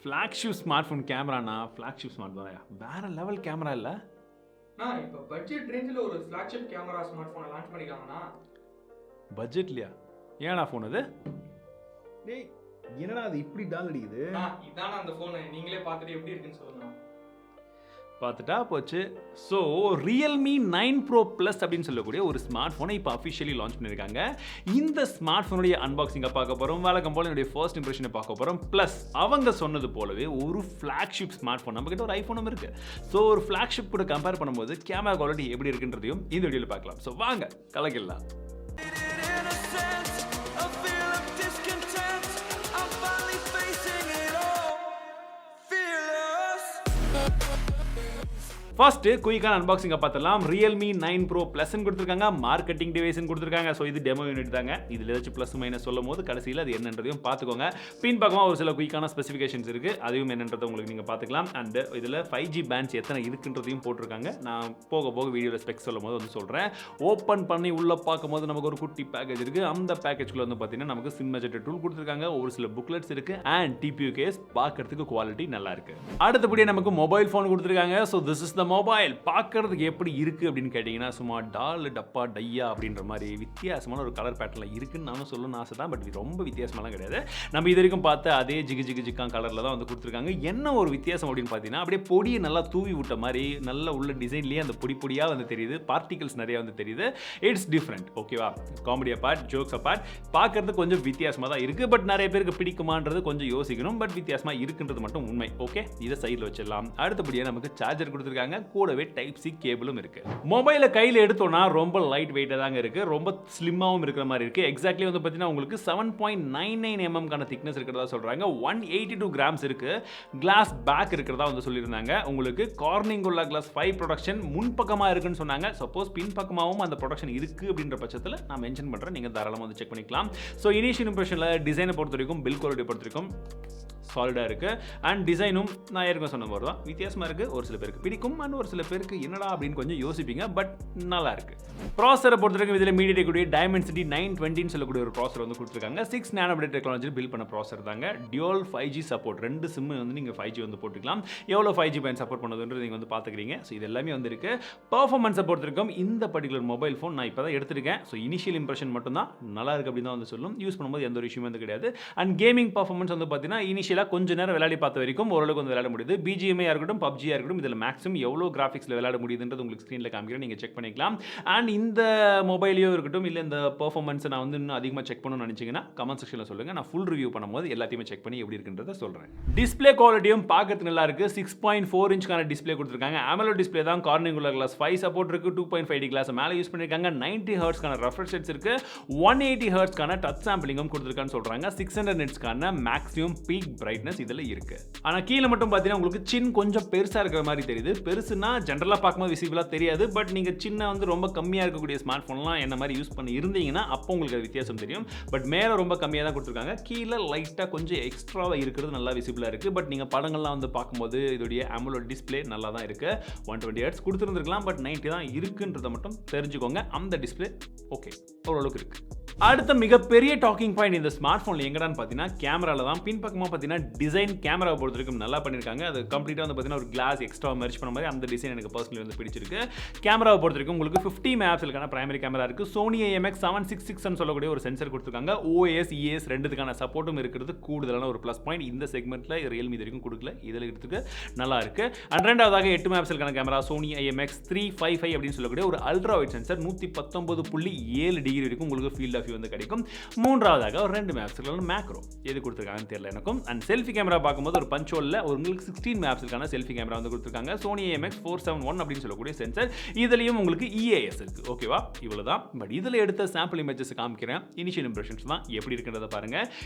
Flagship smart phone கேமரானா flagship smart phone வேற level camera இல்லை. இப்போ பட்ஜெட் ரேஞ்சில் ஒரு ஃப்ளாக்ஷிப் கேமரா ஸ்மார்ட் ஃபோனை லான்ச் பண்ணிருக்காங்கண்ணா. பட்ஜெட்லையா? ஏன்னா ஃபோன் அது? டேய் என்னடா அது இப்படி டால் அடிக்குது? இதான அந்த ஃபோன், நீங்களே பார்த்துட்டு எப்படி இருக்குன்னு சொல்லுங்க. பார்த்துட்டா போச்சு. ஸோ Realme 9 Pro Plus அப்படின்னு சொல்லக்கூடிய ஒரு ஸ்மார்ட் ஃபோனை இப்போ அஃபிஷியலி லான்ச் பண்ணியிருக்காங்க. இந்த ஸ்மார்ட் ஃபோனுடைய அன்பாக்சிங்கை பார்க்க போகிறோம். வழக்கம் போல என்னுடைய ஃபர்ஸ்ட் இம்ப்ரெஷனை பார்க்க போகிறோம். ப்ளஸ் அவங்க சொன்னது போலவே ஒரு ஃப்ளாக்ஷிப் ஸ்மார்ட் ஃபோன், நம்மக்கிட்ட ஒரு ஐஃபோனும் இருக்குது. ஸோ ஒரு ஃப்ளாக்ஷிப் கூட கம்பேர் பண்ணும்போது கேமரா குவாலிட்டி எப்படி இருக்குன்றதையும் இந்த வீடியோவில் பார்க்கலாம். ஸோ வாங்க கலக்கிடலாம். ஃபர்ஸ்ட் குயிக்கான அன்பாக்சிங்கை பார்த்தலாம். Realme 9 Pro Plus கொடுத்துருக்காங்க, மார்க்கெட்டிங் டிவைஸ்னு கொடுத்துருக்காங்க. ஸோ இது டெமோ யூனிட் தாங்க. இதில் ஏதாச்சும் ப்ளஸ் மைனஸ் சொல்லும் போது கடைசியில் அது என்னன்றதையும் பார்த்துக்கோங்க. பின் பக்கமாக ஒரு சில குயிக்கான ஸ்பெசிஃபிகேஷன்ஸ் இருக்குது, அதையும் என்னன்றதை உங்களுக்கு நீங்கள் பார்த்துக்கலாம். அண்ட் இதில் 5G பேண்ட்ஸ் எத்தனை இருக்குன்றதையும் போட்டிருக்காங்க. நான் போக போக வீடியோவில் ஸ்பெக்ஸ் சொல்லும் போது வந்து சொல்கிறேன். ஓப்பன் பண்ணி உள்ளே பார்க்கும்போது நமக்கு ஒரு குட்டி பேக்கேஜ் இருக்குது. அந்த பேக்கேஜ்குள்ளே வந்து பார்த்தீங்கன்னா நமக்கு சிம் மெஜெக்டர் டூல் கொடுத்துருக்காங்க, ஒரு சில புக்லெட்ஸ் இருக்குது, அண்ட் டிபியூ கேஸ் பார்க்கறதுக்கு குவாலிட்டி நல்லா இருக்கு. அடுத்தபடியே நமக்கு மொபைல் ஃபோன் கொடுத்துருக்காங்க. So this is the mobile. பார்க்கறதுக்கு எப்படி இருக்குது அப்படின்னு கேட்டிங்கன்னா சும்மா டால் டப்பா டையா அப்படின்ற மாதிரி வித்தியாசமான ஒரு கலர் பேட்டர்னில் இருக்குன்னு நானும் சொல்லணும்னு ஆசை தான். பட் ரொம்ப வித்தியாசமெல்லாம் கிடையாது. நம்ம இது வரைக்கும் பார்த்த அதே ஜிகு ஜிகு ஜிக்கான் கலரில் தான் வந்து கொடுத்துருக்காங்க. என்ன ஒரு வித்தியாசம் அப்படின்னு பார்த்தீங்கன்னா அப்படியே பொடியை நல்லா தூவி விட்ட மாதிரி நல்ல உள்ள டிசைன்லேயே அந்த பொடி பொடியாக வந்து தெரியுது, பார்ட்டிகல்ஸ் நிறையா வந்து தெரியுது. It's different. ஓகேவா? காமெடி அப்பார்ட், ஜோக்ஸ் அப்பார்ட், பார்க்கறதுக்கு கொஞ்சம் வித்தியாசமாக தான் இருக்குது. பட் நிறைய பேருக்கு பிடிக்குமான்றது கொஞ்சம் யோசிக்கணும். பட் வித்தியாசமாக இருக்குன்றது மட்டும் உண்மை. ஓகே, இதை சைடில் வச்சிடலாம். அடுத்தபடியாக நமக்கு சார்ஜர் கொடுத்துருக்காங்க, கூடவே டைப் சி கேபிளும் இருக்கு. மொபைலை கையில் எடுத்தோம்னா ரொம்ப லைட் வெயிட்டாக தாங்க இருக்கு, ரொம்ப ஸ்லிம்மாகவும் இருக்கிற மாதிரி இருக்கு. எக்ஸாக்ட்லி வந்து பார்த்தீங்கன்னா உங்களுக்கு 7.99 mm கான திக்னஸ் இருக்கிறதா சொல்றாங்க. 182 கிராம்ஸ் இருக்கு. கிளாஸ் பேக் இருக்கிறதா வந்து சொல்லியிருந்தாங்க. உங்களுக்கு கார்னிங் உள்ள கிளாஸ் 5 ப்ரொடக்ஷன் முன்பக்கமா இருக்குன்னு சொன்னாங்க. சப்போஸ் பின் பக்கமாகவும் அந்த ப்ரொடக்ஷன் இருக்கு அப்படின்ற பட்சத்தில் நான் மென்ஷன் பண்றேன், நீங்க தாராளமாக வந்து செக் பண்ணிக்கலாம். ஸோ இனிஷியல் இம்ப்ரெஷன்ல டிசைனை பொறுத்த வரைக்கும், பில் குவாலிட்டி பொறுத்த வரைக்கும் சாலிடாக இருக்குது. அண்ட் டிசைனும் நான் ஏற்கனவே சொன்ன மாதிரி தான் வித்தியாசமாக இருக்குது. ஒரு சில பேருக்கு பிடிக்கும், அண்ட் ஒரு சில பேருக்கு என்னடா அப்படின்னு கொஞ்சம் யோசிப்பீங்க. பட் நல்லா இருக்குது. ப்ராசரை பொறுத்த வரைக்கும் இதில் மீடியா கூடிய Dimensity 920 சொல்லக்கூடிய ஒரு ப்ராசர் வந்து கொடுத்துருக்காங்க. 6 nm டெக்னாலஜி பில்ட் பண்ண ப்ராசர் தாங்க. டியூல் 5G சப்போர்ட், 2 சிம் வந்து நீங்கள் 5G வந்து போட்டுக்கலாம். எவ்வளோ 5G பேண்ட் சப்போர்ட் பண்ணுதுன்றது நீங்கள் வந்து பார்த்துக்கிறீங்க. ஸோ இது எல்லாமே வந்து இருக்குது. பர்ஃபார்மன்ஸை பொறுத்த வரைக்கும் இந்த பர்டிகுலர் மொபைல் ஃபோன் நான் இப்போ தான் எடுத்திருக்கேன். ஸோ இனிஷியல் இம்ப்ரெஷன் மட்டும் தான் நல்லா இருக்குது அப்படின்னு தான் வந்து சொல்லும். யூஸ் பண்ணும்போது எந்த ஒரு விஷயமே வந்து கிடையாது. அண்ட் கேமிங் பர்ஃபார்மன்ஸ் வந்து பார்த்தீங்கன்னா இனிஷியலாக கொஞ்சம் நேரம் விளையாடி பார்த்த வரைக்கும் ஓரளவுக்கு வந்து விளையாட முடியுது. பிஜிஎம்ஐ இருக்கட்டும், பப்ஜியாக இருக்கட்டும், இதில் மேக்ஸிமம் எவ்வளோ கிராஃபிக்ஸில் விளையாட முடியுதுன்றது உங்களுக்கு ஸ்க்ரீனில் காமிக்கிறேன், நீங்கள் செக் பண்ணிக்கலாம். அண்ட் இந்த மொபைலையோ இருக்கட்டும், இல்லை இந்த பர்ஃபார்மன்ஸை நான் வந்து இன்னும் அதிகமாக செக் பண்ணணும்னு நினச்சிங்கன்னா கமெண்ட் செக்ஷனில் சொல்லுங்கள். நான் ஃபுல் ரிவ்யூ பண்ணும்போது எல்லாத்தையுமே செக் பண்ணி எப்படி இருக்குன்றதை சொல்கிறேன். டிஸ்பிளே குவாலிட்டியும் பார்க்கறதுக்கு நல்லா இருக்குது. 6.4 இன்ச்க்கான டிஸ்பிளே கொடுத்துருக்காங்க. AMOLED டிஸ்பிளே தான். கார்னிங் உள்ள கிளாஸ் 5 சப்போர்ட் இருக்குது. 2.5D கிளாஸ் மேலே யூஸ் பண்ணியிருக்காங்க. 90 ஹெர்ட்ஸ்க்கான ரெஃப்ரெஷ் ரேட்ஸ் இருக்குது. 180 ஹெர்ட்ஸ்க்கான டச் சாம்பிளிங்கும் கொடுத்துருக்கான்னு சொல்கிறாங்க. 600 நிட்ஸ்க்கான மேக்ஸிமம் பீக் பிரைட்னஸ் இதில் இருக்கு. ஆனால் கீழே மட்டும் பார்த்தீங்கன்னா உங்களுக்கு சின் கொஞ்சம் பெருசாக இருக்கிற மாதிரி தெரியுது. பெருசுனா ஜென்ரலாக பார்க்கும்போது விசிபிளாக தெரியாது. பட் நீங்கள் சின்ன வந்து ரொம்ப கம்மியாக இருக்கக்கூடிய ஸ்மார்ட் ஃபோன்லாம் என்ன மாதிரி யூஸ் பண்ணி இருந்தீங்கன்னா அப்போ உங்களுக்கு அது வித்தியாசம் தெரியும். பட் மேலே ரொம்ப கம்மியாக தான் கொடுத்துருக்காங்க. கீழே லைட்டாக கொஞ்சம் எக்ஸ்ட்ராவாக இருக்கிறது நல்லா விசிபிளாக இருக்குது. பட் நீங்கள் படங்கள்லாம் வந்து பார்க்கும்போது இதோடைய AMOLED டிஸ்பிளே நல்லா தான் இருக்குது. 120 ஹெர்ட்ஸ் கொடுத்துருந்துருக்கலாம், பட் 90 தான் இருக்குன்றதை மட்டும் தெரிஞ்சுக்கோங்க. அந்த டிஸ்பிளே ஓகே, ஓரளவுக்கு இருக்குது. அடுத்த மிகப்பெரிய டாக்கிங் பாயிண்ட் இந்த ஸ்மார்ட் ஃபோனில் எங்கடான்னு பார்த்தீங்கன்னா கேமராவில் தான். பின்பக்கமாக பார்த்தீங்கன்னா டிசைன் கேமரா பொறுத்த வரைக்கும் நல்லா பண்ணியிருக்காங்க. அது கம்ப்ளீட்டாக வந்து பார்த்தீங்கன்னா ஒரு கிளாஸ் எக்ஸ்ட்ரா மெர்ஜ் பண்ண மாதிரி அந்த டிசைன் எனக்கு பர்சனலி வந்து பிடிச்சிருக்கு. கேமராவை பொறுத்த வரைக்கும் உங்களுக்கு 50 மெகாபிக்சலுக்கான பிரைமரி கேமரா இருக்குது. Sony IMX766 சொல்லக்கூடிய ஒரு சென்சர் கொடுத்துருக்காங்க. OIS ES ரெண்டுத்துக்கான சப்போர்ட்டும் இருக்கிறது கூடுதலான ஒரு ப்ளஸ் பாயிண்ட். இந்த செக்மெண்ட்டில் Realme இது வரைக்கும் கொடுக்கல, இதில் இருக்கிறதுக்கு நல்லா இருக்குது. அண்ட் ரெண்டாவதாக 8 மெகாபிக்சலுக்கான கேமரா Sony IMX355 அப்படின்னு சொல்லக்கூடிய ஒரு அல்ட்ரா வைட் சென்சர். 119.7 டிகிரி வரைக்கும் உங்களுக்கு ஃபீல்ட் ஆஃப் வந்து கிடைக்கும். மூன்றாவதாக ஒரு 2 மெகாபிக்சலுக்கான மேக்ரோ எது கொடுத்துருக்காங்கன்னு தெரியல எனக்கும். அண்ட் செல்ஃபி கேமரா பார்க்கும்போது ஒரு பஞ்சோல்ல உங்களுக்கு 16 மெகாபிக்சலுக்கான செல்ஃபி கேமரா வந்து கொடுத்துருக்காங்க. Sony IMX471 அப்படின்னு சொல்லக்கூடிய சென்சர். இதுலயும் உங்களுக்கு EAS இருக்கு. ஓகேவா? இவ்வளவுதான். பட் இதுல எடுத்த சாம்பிள் இமேஜஸ் காமிக்கிறேன். இனிஷியல் இம்ப்ரெஷன்ஸ் தான் எப்படி இருக்குன்றத பாருங்க.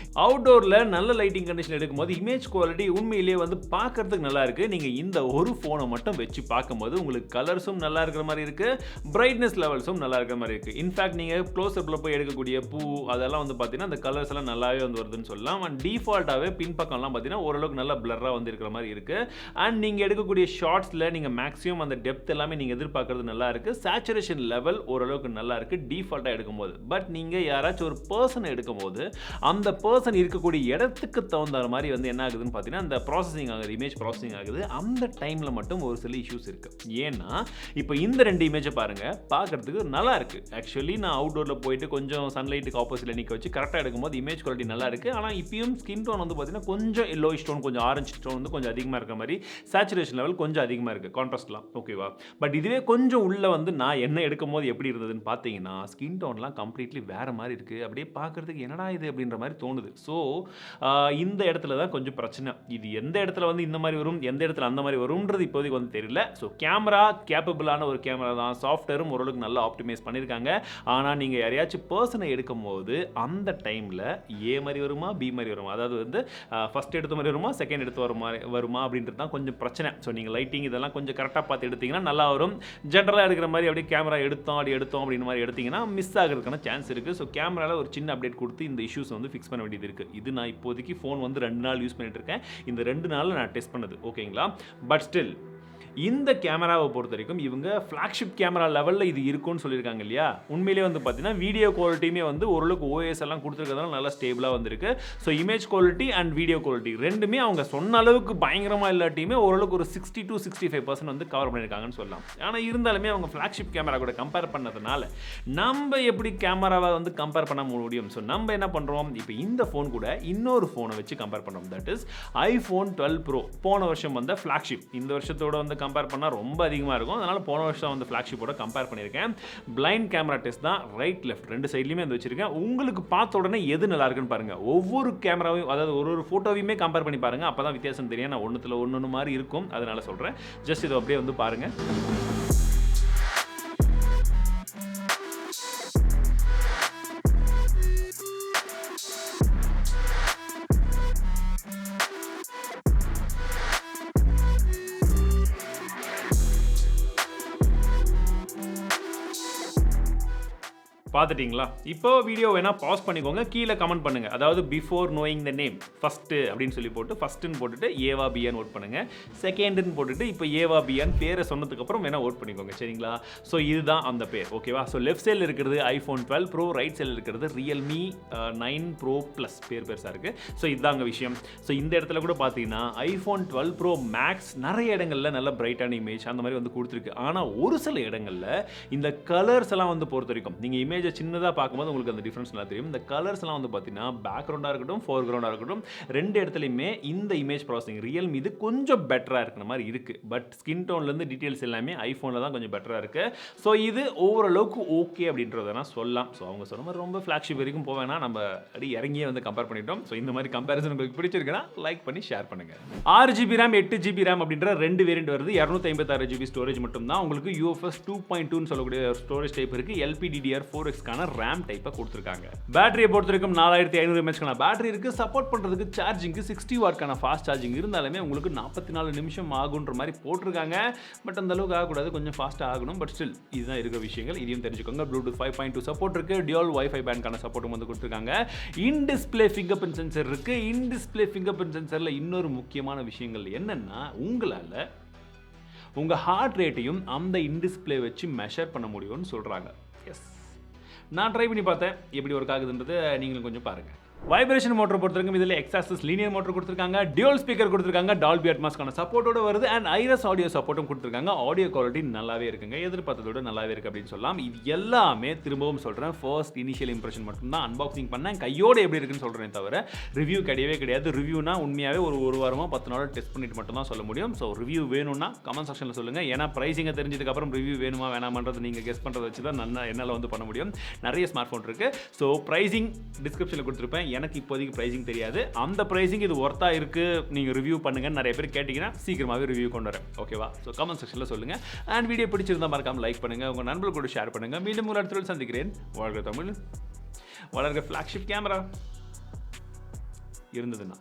அவுட்டோர்ல நல்ல லைட்டிங் கண்டிஷன் எடுக்கும்போது இமேஜ் குவாலிட்டி உண்மையிலேயே வந்து பார்க்கறதுக்கு நல்லா இருக்கு. நீங்க இந்த ஒரு போனை மட்டும் வச்சு பார்க்கும்போது உங்களுக்கு கலர்ஸும் நல்லா இருக்கிற மாதிரி இருக்கு, பிரைட்னஸ் லெவல்ஸும் நல்லா இருக்கிற மாதிரி இருக்கு. இன்ஃபேக்ட் நீங்க க்ளோஸ் அப்ல போய் எடுக்கக்கூடிய பூ அதெல்லாம் வந்து பார்த்தீங்கன்னா அந்த கலர்ஸ் எல்லாம் நல்லாவே வந்து வருதுன்னு சொல்லலாம். அண்ட் டிஃபால்ட்டாகவே பின்பக்கம் கால்லாம் பார்த்தீங்கன்னா ஓரளவுக்கு நல்லா பிளராக வந்து இருக்கிற மாதிரி இருக்குது. அண்ட் நீங்கள் எடுக்கக்கூடிய ஷார்ட்ஸில் நீங்கள் மேக்ஸிமம் அந்த டெப்த் எல்லாமே நீங்கள் எதிர்பார்க்கறது நல்லா இருக்குது. சேச்சுரேஷன் லெவல் ஓரளவுக்கு நல்லா இருக்குது டிஃபால்ட்டாக எடுக்கும்போது. பட் நீங்கள் யாராச்சும் ஒரு பர்சனை எடுக்கும்போது அந்த பர்சன் இருக்கக்கூடிய இடத்துக்கு தகுந்த மாதிரி வந்து என்ன ஆகுதுன்னு பார்த்தீங்கன்னா அந்த ப்ராசஸிங் ஆகுது, இமேஜ் ப்ராசஸிங் ஆகுது. அந்த டைமில் மட்டும் ஒரு சில இஷ்யூஸ் இருக்குது. ஏன்னா இப்போ இந்த 2 இமேஜை பாருங்கள், பார்க்குறதுக்கு நல்லா இருக்குது. ஆக்சுவலி நான் அவுட்டோரில் போயிட்டு கொஞ்சம் சன்லைட்டுக்கு ஆப்போசிட்டில் நிற்க வச்சு கரெக்டாக எடுக்கும்போது இமேஜ் குவாலிட்டி நல்லா இருக்குது. ஆனால் இப்பயும் ஸ்கின் டோன் வந்து பார்த்தீங்கன்னா கொஞ்சம் எல்லோயிஷ் டோன், கொஞ்சம் ஆரஞ்சு டோன் வந்து கொஞ்சம் அதிகமாக இருக்கிற மாதிரி, சேச்சுரேஷன் லெவல் கொஞ்சம் அதிகமாக இருக்குது, கான்ட்ராஸ்ட்லாம் ஓகேவா. பட் இதுவே கொஞ்சம் உள்ளே வந்து நான் என்ன எடுக்கும் போது எப்படி இருந்ததுன்னு பார்த்தீங்கன்னா ஸ்கின் டோன்லாம் கம்ப்ளீட்லி வேறு மாதிரி இருக்குது. அப்படியே பார்க்குறதுக்கு என்னடா இது அப்படின்ற மாதிரி தோணுது. ஸோ இந்த இடத்துல தான் கொஞ்சம் பிரச்சனை. இது எந்த இடத்துல வந்து இந்த மாதிரி வரும், எந்த இடத்துல அந்த மாதிரி வரும்ன்றது இப்போதைக்கு வந்து தெரியல. ஸோ கேமரா கேப்பபிளான ஒரு கேமரா தான், சாஃப்ட்வேரும் ஓரளவுக்கு நல்லா ஆப்டிமைஸ் பண்ணியிருக்காங்க. ஆனால் நீங்கள் யாரையாச்சும் பர்சனை எடுக்கும்போது அந்த டைமில் ஏ மாதிரி வருமா, பி மாதிரி வருமா, அதாவது வந்து ஃபஸ்ட் எடுத்த மாதிரி வருமா, செகண்ட் எடுத்து வருமா அப்படின்றது தான் கொஞ்சம் பிரச்சனை. ஸோ நீங்கள் லைட்டிங் இதெல்லாம் கொஞ்சம் கரெக்டாக பார்த்து எடுத்தீங்கன்னா நல்லா வரும். ஜென்ரலாக எடுக்கிற மாதிரி அப்படியே கேமரா எடுத்தோம் அப்படின்ற மாதிரி எடுத்தீங்கன்னா மிஸ் ஆகிறதுக்கான சான்ஸ் இருக்குது. ஸோ கேமராவில் ஒரு சின்ன அப்டேட் கொடுத்து இந்த இஷ்யூஸ் வந்து ஃபிக்ஸ் பண்ண வேண்டியது இருக்குது. இது நான் இப்போதைக்கு ஃபோன் வந்து 2 நாள் யூஸ் பண்ணிட்டு இருக்கேன். இந்த 2 நாளில் நான் டெஸ்ட் பண்ணது ஓகேங்களா. பட் ஸ்டில் இந்த கேமராவை பொறுத்த வரைக்கும் இவங்க ஃப்ளாக்ஷிப் கேமரா லெவலில் இது இருக்கும்னு சொல்லியிருக்காங்க இல்லையா. உண்மையிலே வந்து பார்த்தீங்கன்னா வீடியோ குவாலிட்டியுமே வந்து ஓரளவுக்கு ஓஎஸ் எல்லாம் கொடுத்துருக்கிறதுனால நல்லா ஸ்டேபிளாக வந்திருக்கு. So image quality and video quality ரெண்டுமே அவங்க சொன்ன அளவுக்கு பயங்கரமாக இல்லாட்டியுமே ஓரளவுக்கு ஒரு 60 to 65% வந்து கவர் பண்ணியிருக்காங்கன்னு சொல்லலாம். ஆனால் இருந்தாலுமே அவங்க ஃப்ளாக்ஷிப் கேமரா கூட கம்பேர் பண்ணதுனால நம்ம எப்படி கேமராவை வந்து கம்பேர் பண்ண முடியும். ஸோ நம்ம என்ன பண்ணுறோம், இப்போ இந்த ஃபோன் கூட இன்னொரு ஃபோனை வச்சு கம்பேர் பண்ணுறோம். That is iPhone 12 Pro. போன வருஷம் வந்த ஃப்ளாக்ஷிப் இந்த வருஷத்தோட வந்து கம்பேர் பண்ணால் ரொம்ப அதிகமாக இருக்கும். அதனால் போன வருஷம் வந்து ஃப்ளாக்ஷிப்போட கம்பேர் பண்ணியிருக்கேன். பிளைண்ட் கேமரா டெஸ்ட் தான், ரைட் லெஃப்ட் 2 சைட்லையுமே வந்து வச்சிருக்கேன். உங்களுக்கு பார்த்த உடனே எது நல்லா இருக்குன்னு பாருங்கள். ஒவ்வொரு கேமராவையும் அதாவது ஒரு ஃபோட்டோவையுமே கம்பேர் பண்ணி பாருங்கள். அப்போ தான் வித்தியாசம் தெரியும். நான் ஒன்று மாதிரி இருக்கும், அதனால சொல்கிறேன். ஜஸ்ட் இதை அப்படியே வந்து பாருங்கள். பார்த்துட்டிங்களா? இப்போ வீடியோ வேணால் பாஸ் பண்ணிக்கோங்க, கீழே கமெண்ட் பண்ணுங்கள். அதாவது before knowing the name first அப்படின்னு சொல்லி போட்டு ஃபஸ்ட்டுன்னு போட்டுட்டு ஏவா பியான்னு ஓட் பண்ணுங்கள். செகண்டுன்னு போட்டுட்டு இப்போ ஏவா பியான்னு பேரை சொன்னதுக்கப்புறம் வேணால் ஓட் பண்ணிக்கோங்க சரிங்களா. ஸோ இதுதான் அந்த பேர் ஓகேவா. ஸோ லெஃப்ட் சைடில் இருக்கிறது iPhone 12 Pro, ரைட் சைடில் இருக்கிறது Realme 9 Pro Plus. பெருசாக இருக்குது. ஸோ இதுதாங்க விஷயம். ஸோ இந்த இடத்துல கூட பார்த்தீங்கன்னா iPhone 12 Pro Max நிறைய இடங்களில் நல்ல பிரைட்டான இமேஜ் அந்த மாதிரி வந்து கொடுத்துருக்கு. ஆனால் ஒரு சில இடங்களில் இந்த கலர்ஸ் எல்லாம் வந்து பொறுத்த வரைக்கும் நீங்கள் இமேஜ் சின்னதாக பார்க்கும்போது உங்களுக்கு அந்த டிஃபரன்ஸ் நல்லா தெரியும். இந்த கலர்ஸ் எல்லாம் வந்து பார்த்தீங்கன்னா பேக்ரவுண்டாக இருக்கட்டும், ஃபோர்கிரவுண்டாக இருக்கட்டும், 2 இடத்துலையுமே இந்த இமேஜ் ப்ராசஸிங் ரியல்மி இது கொஞ்சம் பெட்டராக இருக்கிற மாதிரி இருக்குது. பட் ஸ்கின் டோன்லேருந்து டீட்டெயில்ஸ் எல்லாமே ஐஃபோனில் தான் கொஞ்சம் பெட்டராக இருக்குது. ஸோ இது ஓரளவுக்கு ஓகே அப்படின்றத நான் சொல்லலாம். ஸோ அவங்க சொன்ன மாதிரி ரொம்ப ஃப்ளாக்ஷிப் வரைக்கும் போவேன்னா நம்ம அப்படி இறங்கியே வந்து கம்பேர் பண்ணிட்டோம். ஸோ இந்த மாதிரி கம்பேரிசன் உங்களுக்கு பிடிச்சிருக்குன்னா லைக் பண்ணி ஷேர் பண்ணுங்கள். 6GB RAM 8GB RAM அப்படின்ற 2 வேரியன்ட் வருது. 256GB ஸ்டோரேஜ் மட்டும் தான். உங்களுக்கு UFS 2.2ன்னு சொல்லக்கூடிய ஸ்டோரேஜ் டைப் இருக்குது. LPDDR4X RAM டைப்பை கொடுத்துருக்காங்க. பேட்டரியை பொறுத்த வரைக்கும் 4500 mAh பேட்டரி இருக்கு. சப்போர்ட் பண்றதுக்கு சார்ஜிங்க்கு 60 வாட்க்கான ஃபாஸ்ட் சார்ஜிங் இருந்தாலுமே உங்களுக்கு 44 நிமிஷம் ஆகுன்ற மாதிரி போட்டிருக்காங்க. பட் அந்த அளவுக்கு ஆகக்கூடாது, கொஞ்சம் ஃபாஸ்ட்டாக ஆகணும். பட் ஸ்டில் இதுதான் இருக்கிற விஷயங்கள். இதையும் தெரிஞ்சுக்கோங்க. ப்ளூடூத் 5.2 சப்போர்ட் இருக்கு. டியூல் வைஃபை பேண்ட்கான சப்போர்ட்டும் வந்து கொடுத்துருக்காங்க. In display finger print sensor இருக்கு. இன் டிஸ்பிளே ஃபிங்கர் பிரிண்ட் சென்சர்ல இன்னொரு முக்கியமான விஷயங்கள் என்னன்னா உங்களால உங்க ஹார்ட் ரேட்டையும் அந்த இன் டிஸ்பிளே வச்சு மெஷர் பண்ண முடியும்னு சொல்றாங்க. எஸ், நான் ட்ரை பண்ணி பார்த்தேன், எப்படி ஒர்க் ஆகுதுன்றது நீங்களும் கொஞ்சம் பாருங்கள். வைப்ரேஷன் மோட்டர் பொறுத்தவரைக்கும் இதில் எக்ஸாக்சஸ் லீனியர் மோட்டர் கொடுத்துருக்காங்க. டியூல் ஸ்பீக்கர் கொடுத்துருக்காங்க. டால்பி அட்மாஸ்க்கான சப்போர்ட்டோட வருது. அண்ட் ஐரஸ் ஆடியோ சப்போர்ட்டும் கொடுத்துருக்காங்க. ஆடியோ குவாலிட்டி நல்லாவே இருக்குங்க, எதிர்பார்த்ததோட நல்லாவே இருக்குது அப்படின்னு சொல்லலாம். இது எல்லாமே திரும்பவும் சொல்கிறேன், ஃபர்ஸ்ட் இனிஷியல் இம்ப்ரெஷன் மட்டும்தான். அன்பாக்சிங் பண்ணேன், கையோடு எப்படி இருக்குன்னு சொல்கிறேன் தவிர ரிவ்யூ கிடையாது. ரிவ்யூனா உண்மையாகவே ஒரு வாரமாக 10 நாள் டெஸ்ட் பண்ணிட்டு மட்டும் தான் சொல்ல முடியும். ஸோ ரிவ்யூ வேணும்னா கமெண்ட் செக்ஷனில் சொல்லுங்கள். ஏன்னா ப்ரைஸிங்கை தெரிஞ்சதுக்கப்புறம் ரிவ்யூ வேணுமா வேணாமன்றது நீங்கள் கெஸ் பண்ணுறதை வச்சு தான் என்னால் வந்து பண்ண முடியும். நிறைய ஸ்மார்ட் ஃபோன் இருக்குது. ஸோ ப்ரைஸிங் டிஸ்கிரிப்ஷனில் கொடுத்துருப்பேன். எனக்கு இப்போதைக்கு ப்ரைஸிங் தெரியாது. அந்த ப்ரைஸிங் இது ஒர்த்தா இருக்குது, நீங்கள் ரிவ்யூ பண்ணுங்கன்னு நிறைய பேர் கேட்டிங்கன்னா சீக்கிரமாகவே ரிவ்யூ கொண்டு வரேன். ஓகேவா? ஸோ கமெண்ட் செக்ஷனில் சொல்லுங்கள். அண்ட் வீடியோ பிடிச்சிருந்தால் மறக்காமல் லைக் பண்ணுங்கள், உங்கள் நண்பர்கள் கூட ஷேர் பண்ணுங்கள். மீண்டும் ஒரு இடத்துல சந்திக்கிறேன். வாழ்க தமிழ், வளர்க ஃப்ளாக்ஷிப் கேமரா இருந்ததுன்னா.